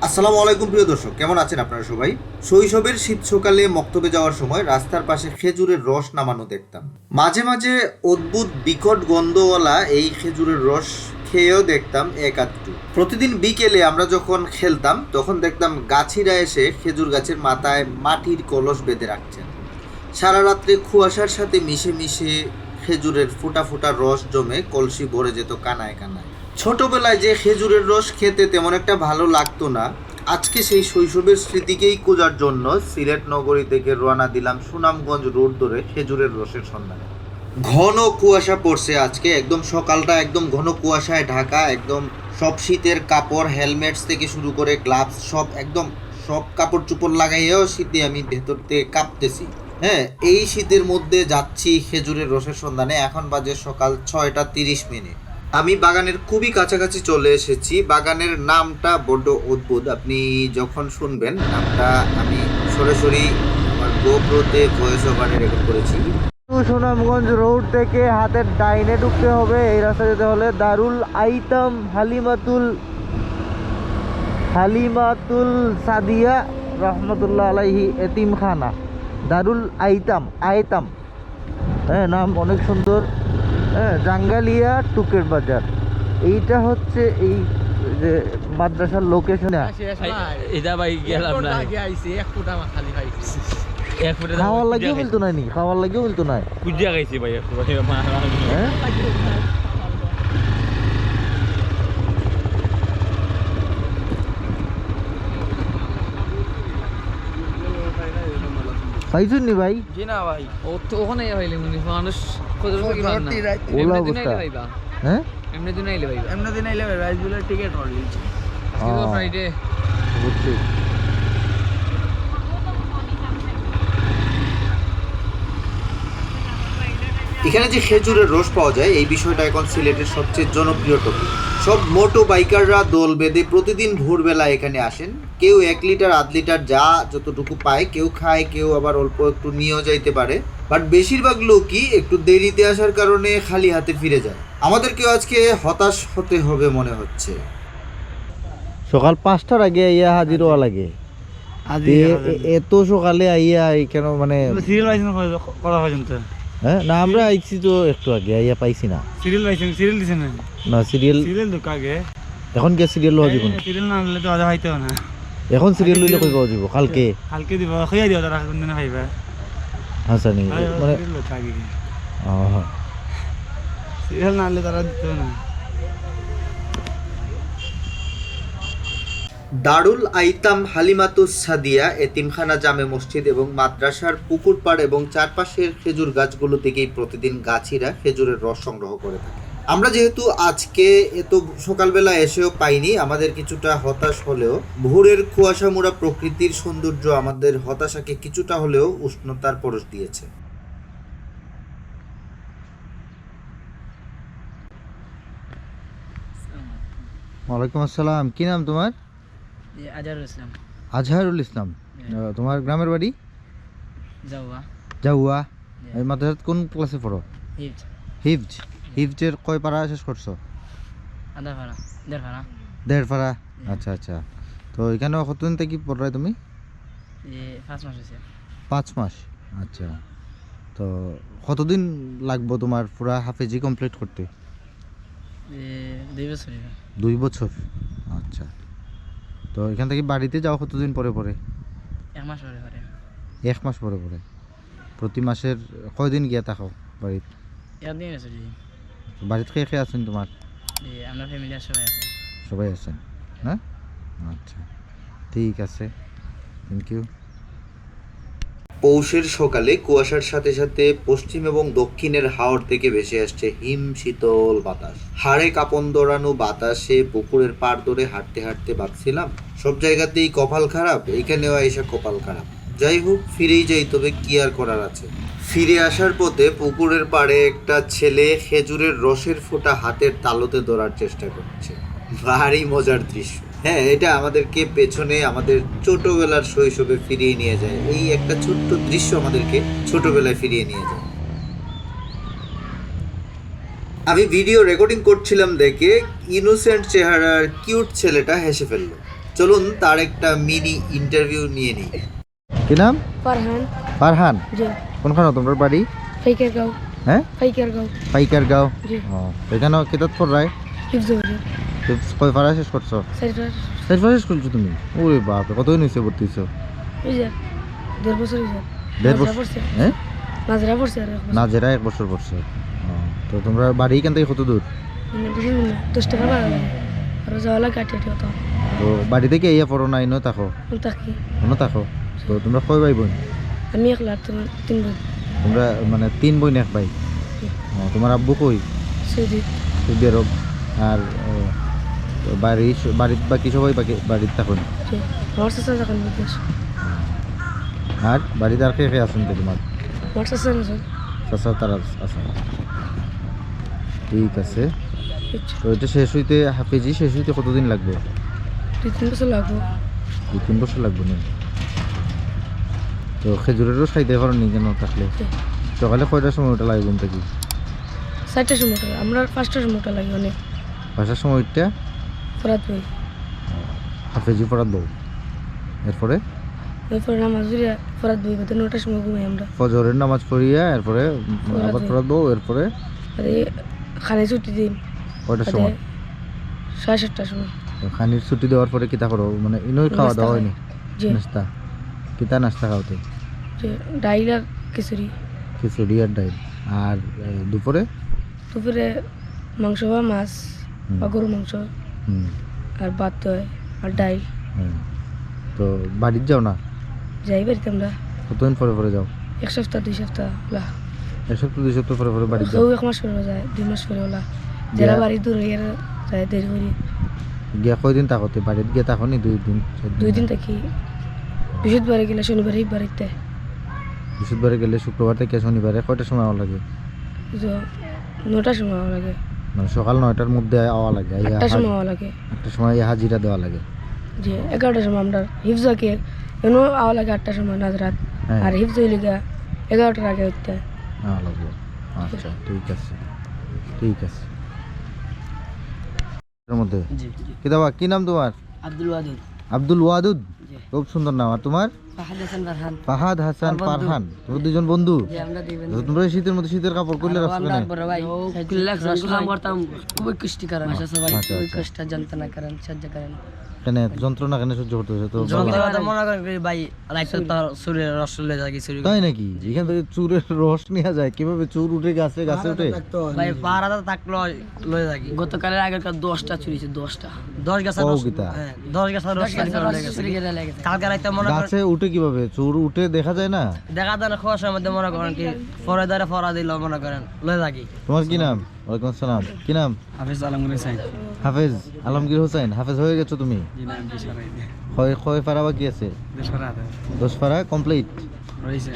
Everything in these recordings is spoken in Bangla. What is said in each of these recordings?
আসসালামু আলাইকুম প্রিয় দর্শক, কেমন আছেন আপনারা সবাই? শৈশবের শীত সকালে মক্তবে যাওয়ার সময় রাস্তার পাশে খেজুরের রস নামানো দেখতাম। মাঝে মাঝে অদ্ভুত বিকট গন্ধওয়ালা এই খেজুরের রস খেয়েও দেখতাম এক আধটু। প্রতিদিন বিকেলে আমরা যখন খেলতাম তখন দেখতাম গাছিরা এসে খেজুর গাছের মাথায় মাটির কলস বেঁধে রাখছেন। সারা রাত্রে কুয়াশার সাথে মিশে মিশে খেজুরের ফোঁটা ফোঁটা রস জমে কলসি ভরে যেত কানায় কানায়। ছোটবেলায় যে খেজুরের রস খেতে তেমন একটা ভালো লাগতো না, আজকে সেই শৈশবের স্মৃতিকেই খোঁজার জন্য সিলেট নগরী থেকে রওনা দিলাম সুনামগঞ্জ রোড ধরে খেজুরের রসের সন্ধানে। ঘন কুয়াশা পড়ছে আজকে, একদম সকালটা একদম ঘন কুয়াশায় ঢাকা। একদম সব শীতের কাপড়, হেলমেটস থেকে শুরু করে গ্লাভস সব কাপড় চোপড় লাগাইয়েও শীতে আমি ভেতর থেকে কাঁপতেছি। হ্যাঁ, এই শীতের মধ্যে যাচ্ছি খেজুরের রসের সন্ধানে। এখন বাজে সকাল 6:30। আমি বাগানের খুবই কাছাকাছি চলে এসেছি। বাগানের নামটা বড্ড অদ্ভুত, আপনি যখন শুনবেন নামটা আমি সরাসরি আমার গোপ্রোতে ভয়েস ওভারে রেকর্ড করেছি। সুনামগঞ্জ রোড থেকে হাতের ডাইনে ঢুকতে হবে। এই রাস্তা যেতে হলে দারুল আইতাম হালিমাতুল সাদিয়া রহমতুল্লাহ আলাইহি এতিমখানা। দারুল আইতাম, হ্যাঁ, নাম অনেক সুন্দর। হ্যাঁ, জাঙ্গালিয়া টুকের বাজার, এইটা হচ্ছে এই যে মাদ্রাসার লোকেশন। খাওয়ার লাগেও বলতো না, খাওয়ার লাগেও বলতো না। পাইছুন নি ভাই? জি না ভাই, ও তো ওখানে হইলে মানুষ খোঁজার কি পান না। ওলা অবস্থা। হ্যাঁ, এমনি দিন আইলে ভাই রাইজগুলোর টিকেট হল দিয়েছে। ও ফ্রাইডে বুঝছি। এখানে যে খেজুরের রস পাওয়া যায় এই বিষয়টা এখন সিলেটের সবচেয়ে জনপ্রিয় টপিক। সব মোটো বাইকাররা দল বেঁধে প্রতিদিন ভোরবেলা এখানে আসেন। কেউ 1 লিটার 1.5 লিটার যা যতটুকু পায়, কেউ খায়, কেউ আবার অল্প একটু নিয়েও যাইতে পারে। বাট বেশিরভাগ লোকই একটু দেরিতে আসার কারণে খালি হাতে ফিরে যায়। আমাদেরকেও আজকে হতাশ হতে হবে মনে হচ্ছে। সকাল 5টার আগে আইয়া হাজির হওয়া লাগে। এত সকালে আইয়া কেন, মানে করা হয় জানতে? হ্যাঁ না, আমরা আইছি তো একটু আগে, আইয়া পাইছি না। সিরিয়াল দিছেন না? সিরিয়াল তো আগে। এখন কে সিরিয়াল লওয়া যাব? সিরিয়াল না হলে তো আজ হইতো না। এখন সিরিয়াল লইলে কই পাওয়া যাব? কালকে দিব, খাইয়া দিও, তারা কোন দিন খাইবা। আচ্ছা নি, মানে সিরিয়াল না হলে তারা দিত না। দারুল আইতাম হালিমাতুস সাদিয়া এতিমখানা জামে মসজিদ এবং মাদ্রাসার পুকুর পাড় এবং চারপাশের খেজুর গাছগুলো থেকেই প্রতিদিন গাছিরা খেজুরের রস সংগ্রহ করে থাকে। আমরা যেহেতু আজকে এত সকালবেলা এসেও পাইনি, আমাদের কিছুটা হতাশ হলেও ভোরের কুয়াশা মোড়া প্রকৃতির সৌন্দর্য আমাদের হতাশাকে কিছুটা হলেও উষ্ণতার পরশ দিয়েছে। ওয়ালাইকুম আসসালাম, কি নাম তোমার? আজহারুল ইসলাম। তোমার গ্রামের বাড়ি? জাউয়া। এই মাদ্রাসাত কোন ক্লাসে পড়ো? হিফজের কয় পারা শেষ করছো? 1.5 আচ্ছা আচ্ছা। তো এখানে কতদিন থেকে পড়ায় তুমি? 5 মাস। আচ্ছা, তো কতদিন লাগবো তোমার পুরা হাফেজি কমপ্লিট করতে? 2 বছর। আচ্ছা, তো এখান থেকে বাড়িতে যাও কতদিন পরে পরে? 1 মাস পরে পরে। প্রতি মাসের কয়দিন গিয়া থাকো বাড়িতে? বাড়িতে কে কে আছেন তোমার? সবাই আছেন, হ্যাঁ? আচ্ছা, ঠিক আছে, থ্যাংক ইউ। পৌষের সকালে কুয়াশার সাথে সাথে পশ্চিম এবং দক্ষিণের হাওর থেকে ভেসে আসছে হিম শীতল বাতাস। হাড়ে কাঁপন দৌড়ানো বাতাসে পুকুরের পাড় ধরে হাঁটতে হাঁটতে ভাবছিলাম সব জায়গাতেই কপাল খারাপ, এখানেও এসে কপাল খারাপ। যাই হোক, ফিরেই যাই, তবে কি আর করার আছে। ফিরে আসার পথে পুকুরের পাড়ে একটা ছেলে খেজুরের রসের ফোঁটা হাতের তালুতে ধরার চেষ্টা করছে। ভারী মজার দৃশ্য। হ্যাঁ, এটা আমাদেরকে পেছনে আমাদের ছোটবেলার শৈশবে ফিরিয়ে নিয়ে যায়। এই একটা ছোট্ট দৃশ্য আমাদেরকে ছোটবেলায় ফিরিয়ে নিয়ে যায়। আমি ভিডিও রেকর্ডিং করছিলাম দেখে ইনোসেন্ট চেহারার কিউট ছেলেটা হেসে ফেললো। চলুন তার একটা মিনি ইন্টারভিউ নিয়ে নিই। কি নাম? ফারহান। ফারহান। জি। কোনখানে তোমার বাড়ি? ফাইকারগাঁও। হ্যাঁ, ফাইকারগাঁও। পাইকারগাঁও। জি। এখানে কেতাত পড়ায়? হিফজুরে। কয় পারা শেষ করছো? সাইডার। শেষ পারা শেষ করছো তুমি? ওরে বাপ, কতদিন হয়েছে ভর্তি হয়েছো? ওই যে 1.5 বছর হয়েছে। 1.5 বছর? হ্যাঁ, নাজরা পড়ছে আর না যেটা 1 বছর পড়ছে। তো তোমরা বাড়ি এখান থেকে কত দূর? বেশি না 10 টাকা ভাড়া লাগে আর যাওয়া লাগে কাটিয়ে হতো। তো বাড়ি থেকে ইয়ে পড়ো না, ইনো থাকো? থাকি। ইনো থাকো। তো তোমরা কয় ভাই বোন? আমি একলা, তোমার 3 বোন। তোমরা মানে 3 বোন 1 ভাই? তোমার আব্বু কই? সৌদি। সৌদি আরব। আর বাড়ির বাকি সবাই বাড়িতে থাকুন? আমার চাচা যখন বিদেশ। আর বাড়িতে আর কে কে আছেন তোমার? আমার চাচা আছে। চাচা তারা আছে। ঠিক আছে। তো এটা শেষ হইতে, হাফেজি শেষ হইতে কতদিন লাগবে? 2-3 বছর লাগবে। 2-3 বছর লাগবে না? তো খেজুরেরও খাইতে পারেনি কেন থাকলে? সকালে কয়টার সময় ওটা লাগে ঘুম থেকে? 4টার সময় ওঠা, আমরা 5টার সময় ওঠা লাগে অনেক। 5টার সময় উঠতে ফরাত বই। হাফেজি পড়াত বউ। এরপরে এরপরে নামাজ পড়িয়া ফরাত বই বাদে 9টার সময় ঘুমাই আমরা। ফজরের নামাজ পড়িয়া এরপরে আবার পড়াত বউ। এরপরে খানে ছুটি দিন কয়টার সময়? 7:30টার সময়। খানির ছুটি দেওয়ার পরে কিতা করো? মানে ইনোই খাওয়া দাওয়া হয়নি? জি। নাস্তা কিতা নাস্তা খাওয়াতে? যে ডাইল আর খিচুড়ি। খিচুড়ি আর ডাইল। আর দুপুরে? দুপুরে মাংস বা মাছ বা গরু মাংস আর ভাত হয় আর ডাইল। তো বাড়িতে যাও না? যাই বাড়িতে আমরা। কতদিন পরে পরে যাও? 1 সপ্তাহ 2 সপ্তাহ ওলা। 1 সপ্তাহ 2 সপ্তাহ পরে পরে বাড়ি যাও? 1 মাস পরে যায়, 2 মাস পরে ওলা। যারা বাড়ি দূর হয়ে যায় দেরি করি। গিয়া কয়দিন থাকতে? বাড়িতে গিয়ে থাকো নি 2 দিন? 2 দিন থাকি। বৃহস্পতিবারে গেলে শনিবারে বাড়িতে। বৃহস্পতিবারে গেলে শুক্রবার থেকে শনিবারে কয়টার সময় আওয়া লাগে? 9টার সময় আওয়া লাগে। মানে সকাল 9টার মধ্যে আওয়া লাগে? 8টার সময় আওয়া লাগে। 8টার সময় হাজিরা দেওয়া লাগে? জি। 11টার সময় আমরা হিফজাকে এনো আওয়া লাগে 8টার সময় নাজরাত। আর হিফজ হইলে 11টার আগে হইতে লাগবে। আচ্ছা, ঠিক আছে ঠিক আছে। এর মধ্যে কি দাবা? কি নাম তোমার? আব্দুল ওয়াদুদ। আব্দুল ওয়াদুদ, খুব সুন্দর নাম। আর তোমার? ফাহাদ হাসান ফারহান। ফাহাদ হাসান ফারহান। তোমরা দুজন বন্ধু? জি, আমরা দুই বন্ধু। তোমরা শীতের মধ্যে শীতের কাপড় করলে রাখছো কেন? আমরা বড় ভাই রসলাম করতাম খুব কষ্ট করেন। আচ্ছা সবাই খুব কষ্ট যন্ত্রণা করেন, সহ্য করেন। কেন যন্ত্রণা কেন সহ্য করতেছে? তো যন্ত্রণা মনে করেন ভাই লাইফটা তো শরীরে রস চলে যায় কিছু। তাই নাকি? এখান থেকে চুরের রস নেওয়া যায়? কিভাবে চুর উঠে গাছে গাছে উঠে? ভাই পাহাড়া থাকলো লয়ে যায়। গতকালের আগেরকার 10টা চুরিছে। 10 গাছ রস। হ্যাঁ 10 গাছ রস চুরি করে লেগেছে। কালকে রাতে মনে করেন গাছে উঠে কিভাবে? চুর উঠে দেখা যায় না? দেখা যায় না। খোয়ার মধ্যে মনে করেন কি ফরে ধরে ফরা দিল মনে করেন লয়ে থাকি। তোমার কি নাম? ওয়ালাইকুম আসসালাম। কি নাম? হাফেজ আলমগীর হোসেন। হাফেজ আলমগীর হোসেন। হাফেজ হয়ে গেছো তুমি? কয় পারা বাকি আছে? 10 পারা কমপ্লিট রয়েছে।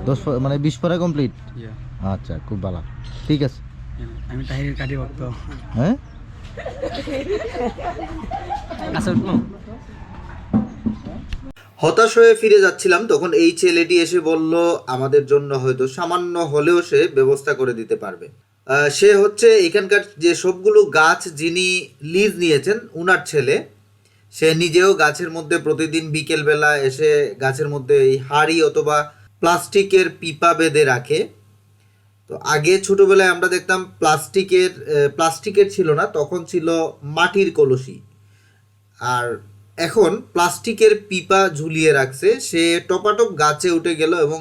10 মানে 20 পারা কমপ্লিট? আচ্ছা, খুব ভালো। ঠিক আছে। আমি তাহিরের কাটি ভক্ত। হ্যাঁ, হতাশ হয়ে ফিরে যাচ্ছিলাম, তখন এই ছেলেটি এসে বলল আমাদের জন্য হয়তো সামান্য হলেও সে ব্যবস্থা করে দিতে পারবে। সে হচ্ছে এখানকার যে সবগুলো গাছ যিনি লিজ নিয়েছেন উনার ছেলে। সে নিজেও গাছের মধ্যে প্রতিদিন বিকেলবেলা এসে গাছের মধ্যে এই হাড়ি অথবা প্লাস্টিকের পিপা বেঁধে রাখে। তো আগে ছোটোবেলায় আমরা দেখতাম প্লাস্টিকের ছিল না, তখন ছিল মাটির কলসি। আর এখন প্লাস্টিকের পিপা ঝুলিয়ে রাখছে। সে টপাটপ গাছে উঠে গেল এবং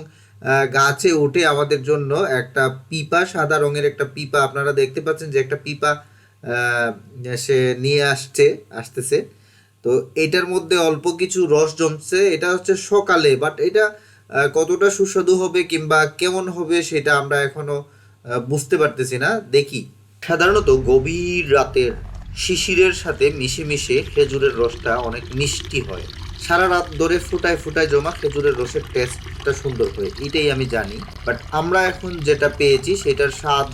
গাছে উঠে আমাদের জন্য একটা পিপা, সাদা রঙের একটা পিপা, আপনারা দেখতে পাচ্ছেন যে একটা পিপা সে নিয়ে আসতেছে। তো এটার মধ্যে অল্প কিছু রস জমছে। এটা হচ্ছে সকালে, বাট এটা কতটা সুস্বাদু হবে কিংবা কেমন হবে সেটা আমরা এখনো বুঝতে পারতেছি না। দেখি। সাধারণত গভীর রাতের শিশিরের সাথে মিশে মিশে খেজুরের রসটা অনেক মিষ্টি হয়। সারা রাত ধরে ফুটায় ফুটায় জমা খেজুরের রসের টেস্টটা সুন্দর হয়, এটাই আমি জানি। বাট আমরা এখন যেটা পেয়েছি সেটার স্বাদ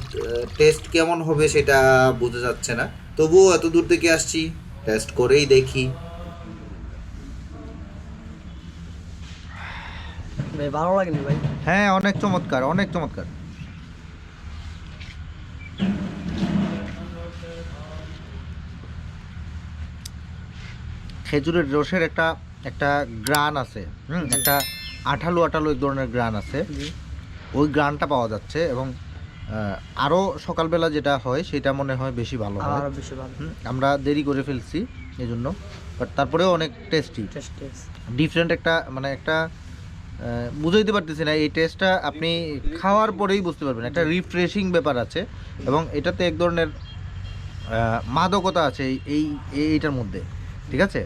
টেস্ট কেমন হবে সেটা বোঝা যাচ্ছে না। তবুও এত দূর থেকে আসছি, টেস্ট করেই দেখি। ভাই ভালো লাগেনি ভাই? হ্যাঁ, অনেক চমৎকার, অনেক চমৎকার। খেজুরের রসের একটা একটা গ্রান আছে, একটা আঠালো আঠালো এক ধরনের গ্রান আছে, ওই গ্রানটা পাওয়া যাচ্ছে। এবং আরও সকালবেলা যেটা হয় সেটা মনে হয় বেশি ভালো হয়, আমরা দেরি করে ফেলছি এই জন্য, বাট তারপরেও অনেক টেস্টি, ডিফারেন্ট একটা মানে একটা বুঝাইতে পারতেছি না, এই টেস্টটা আপনি খাওয়ার পরেই বুঝতে পারবেন, একটা রিফ্রেশিং ব্যাপার আছে এবং এটাতে এক ধরনের মাদকতা আছে এইটার মধ্যে, ঠিক আছে।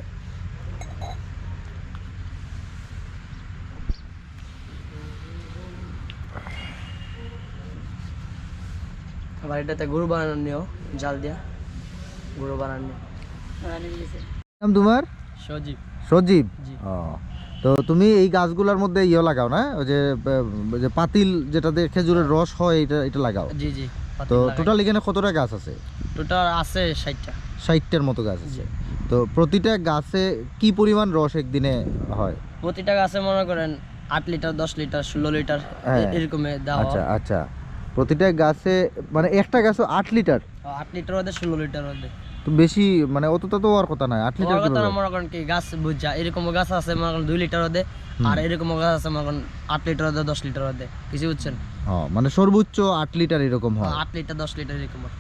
আবার এটাতে গরু বানানো নিও, জাল দিয়া গরু বানানো। নাম তোমার? সজীব। সজীব, ও তো তুমি এই গাছগুলোর মধ্যে ইয়ে লাগাও না, ওই যে পাতিল যেটাতে খেজুরের রস হয় এটা লাগাও? জি জি। তো টোটাল এখানে কতটা গাছ আছে? টোটাল আছে 60টা। 60টার মতো গাছ আছে। তো প্রতিটা গাছে কি পরিমাণ রস একদিনে হয়? প্রতিটা গাছে মনে করেন 8 লিটার 10 লিটার 16 লিটার এরকমে দেওয়া। আচ্ছা আচ্ছা, প্রতিটা গাছে মানে একটা গাছে 8 লিটার? 8 লিটার হতে 16 লিটার হতে তো বেশি মানে অতটা তো আর কথা নাই। 8 লিটার কথা না, মনে করেন কি গাছ বুঝা এরকম গাছ আছে মনে করেন 2 লিটার হতে, আর এরকম গাছ আছে মনে করেন 8 লিটার হতে 10 লিটার হতে, কিছু বুঝছেন? মানে সর্বোচ্চ 8 লিটার এরকম হয়? 8 লিটার 10 লিটার এরকম হয়।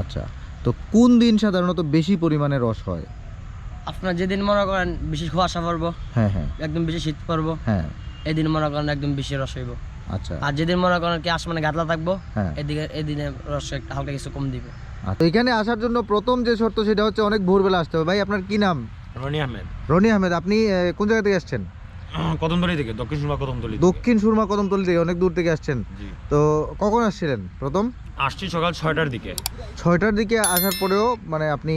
আচ্ছা, তো কোন দিন সাধারণত বেশি পরিমাণে রস হয়? আপনার যেদিন মনে করেন বেশি কুয়াশা পড়বো, হ্যাঁ হ্যাঁ, একদম বেশি শীত পড়বো, হ্যাঁ, এদিন মনে করেন একদম বেশি রস হইব। আচ্ছা, আর যেদিন মনে করেন কি আসমানে গাদলা থাকবো, হ্যাঁ, এদিনে রস একটা হালকা কিছু কম দিবে। তো এখানে আসার জন্য প্রথম যে শর্ত সেটা হচ্ছে অনেক ভোরবেলা আসতে হবে। ভাই আপনার কি নাম? রনি আহমেদ। রনি আহমেদ, আপনি কোন জায়গা থেকে আসছেন? কদমতলী থেকে, দক্ষিণ সুরমা কদমতলী। দক্ষিণ সুরমা কদমতলী থেকে, অনেক দূর থেকে আসছেন। তো কখন আসছিলেন প্রথম? আসছি সকাল 6টার দিকে। 6টার দিকে আসার পরেও মানে আপনি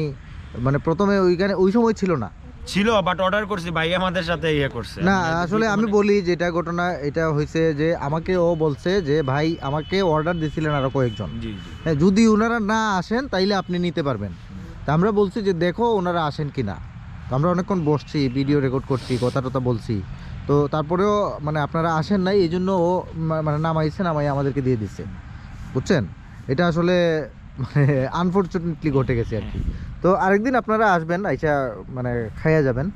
মানে প্রথমে ওইখানে ওই সময় ছিল না? ছিল, বাট অর্ডার করছি, ভাই আমাদের সাথে ইয়ে করছে না আসলে আমি বলি যেটা ঘটনা এটা হয়েছে যে আমাকে ও বলছে যে ভাই আমাকে অর্ডার দিছিলেন আরো কয়েকজন, জি জি, হ্যাঁ, যদি ওনারা না আসেন তাইলে আপনি নিতে পারবেন। তা আমরা বলছি যে দেখো ওনারা আসেন কিনা। তো আমরা অনেকক্ষণ বসছি, ভিডিও রেকর্ড করছি, কথা টথা বলছি, তো তারপরেও মানে আপনারা আসেন নাই, এই জন্য ও মানে নামাই আমাদেরকে দিয়ে দিচ্ছে, বুঝছেন? এটা আসলে মানে আনফরচুনেটলি ঘটে গেছে আর কি। তো আরেকদিন আপনারা আসবেন, আইসা মানে খাইয়া যাবেন।